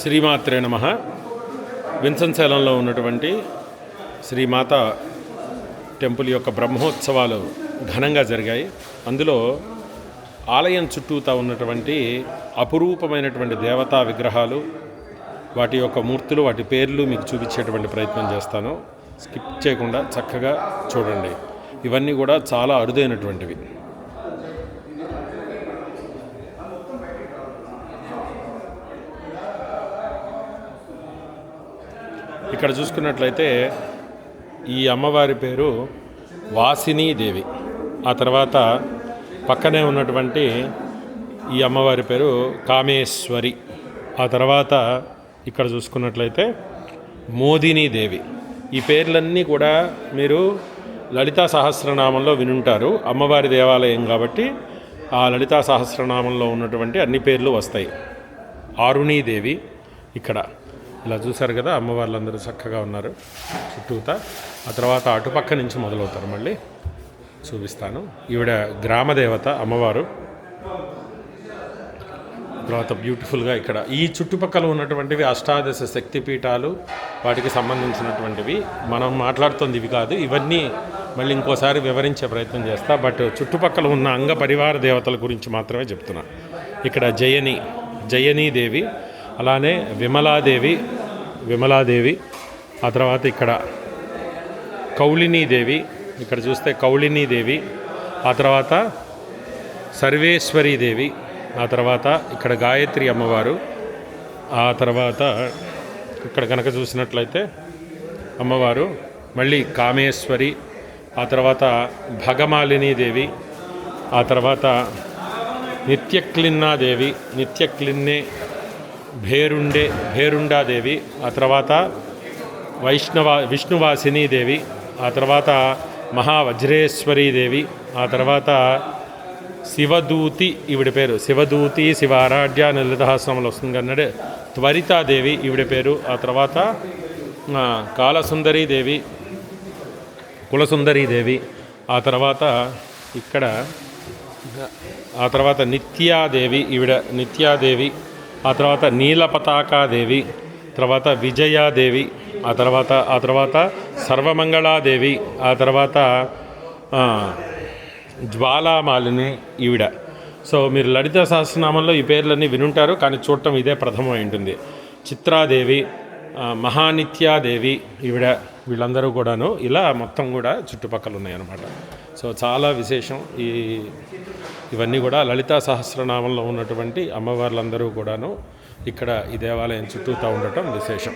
శ్రీమాత్రే నమః. విన్సన్సేలంలో ఉన్నటువంటి శ్రీమాత టెంపుల్ యొక్క బ్రహ్మోత్సవాలు ఘనంగా జరిగాయి. అందులో ఆలయం చుట్టూతా ఉన్నటువంటి అపురూపమైనటువంటి దేవతా విగ్రహాలు, వాటి యొక్క మూర్తులు, వాటి పేర్లు మీకు చూపించేటువంటి ప్రయత్నం చేస్తాను. స్కిప్ చేయకుండా చక్కగా చూడండి. ఇవన్నీ కూడా చాలా అరుదైనటువంటివి. ఇక్కడ చూసుకున్నట్లయితే ఈ అమ్మవారి పేరు వాసినీదేవి. ఆ తర్వాత పక్కనే ఉన్నటువంటి ఈ అమ్మవారి పేరు కామేశ్వరి. ఆ తర్వాత ఇక్కడ చూసుకున్నట్లయితే మోదినీదేవి. ఈ పేర్లన్నీ కూడా మీరు లలితా సహస్రనామంలో వినుంటారు. అమ్మవారి దేవాలయం కాబట్టి ఆ లలితా సహస్రనామంలో ఉన్నటువంటి అన్ని పేర్లు వస్తాయి. ఆరుణీదేవి ఇక్కడ ఇలా చూశారు కదా, అమ్మవార్లందరూ చక్కగా ఉన్నారు చుట్టూతా. ఆ తర్వాత అటుపక్క నుంచి మొదలవుతారు, మళ్ళీ చూపిస్తాను. ఈవిడ గ్రామదేవత అమ్మవారు. తర్వాత బ్యూటిఫుల్గా ఇక్కడ ఈ చుట్టుపక్కల ఉన్నటువంటివి అష్టాదశ శక్తిపీఠాలు, వాటికి సంబంధించినటువంటివి. మనం మాట్లాడుతుంది ఇవి కాదు, ఇవన్నీ మళ్ళీ ఇంకోసారి వివరించే ప్రయత్నం చేస్తా. బట్ చుట్టుపక్కల ఉన్న అంగ పరివార దేవతల గురించి మాత్రమే చెప్తున్నా. ఇక్కడ జయనీదేవి, అలానే విమలాదేవి. ఆ తర్వాత ఇక్కడ కౌళినీదేవి, ఇక్కడ చూస్తే కౌళినీదేవి. ఆ తర్వాత సర్వేశ్వరీదేవి. ఆ తర్వాత ఇక్కడ గాయత్రి అమ్మవారు. ఆ తర్వాత ఇక్కడ కనుక చూసినట్లయితే అమ్మవారు మళ్ళీ కామేశ్వరి. ఆ తర్వాత భగమాలినీదేవి. ఆ తర్వాత నిత్యక్లిన్నే భేరుండాదేవి. ఆ తర్వాత విష్ణువాసినీదేవి. ఆ తర్వాత మహావజ్రేశ్వరీదేవి. ఆ తర్వాత శివదూతి, ఈవిడ పేరు శివదూతి, శివ ఆరాధ్య లలితాసనంలో వస్తుంది కన్నడే త్వరితాదేవి ఈవిడ పేరు. ఆ తర్వాత కులసుందరీదేవి. ఆ తర్వాత ఇక్కడ ఆ తర్వాత నిత్యాదేవి, ఈవిడ నిత్యాదేవి. ఆ తర్వాత నీలపతాకాదేవి, తర్వాత విజయాదేవి. ఆ తర్వాత సర్వమంగళాదేవి. ఆ తర్వాత జ్వాలామాలిని ఈవిడ. సో మీరు లలిత సహస్రనామంలో ఈ పేర్లన్నీ వినుంటారు, కానీ చూడటం ఇదే ప్రథమం ఉంటుంది. చిత్రాదేవి, మహానిత్యాదేవి ఈవిడ. వీళ్ళందరూ కూడాను ఇలా మొత్తం కూడా చుట్టుపక్కల ఉన్నాయన్నమాట. సో చాలా విశేషం. ఇవన్నీ కూడా లలితా సహస్రనామంలో ఉన్నటువంటి అమ్మవార్లందరూ కూడాను ఇక్కడ ఈ దేవాలయం చుట్టూతా ఉండటం విశేషం.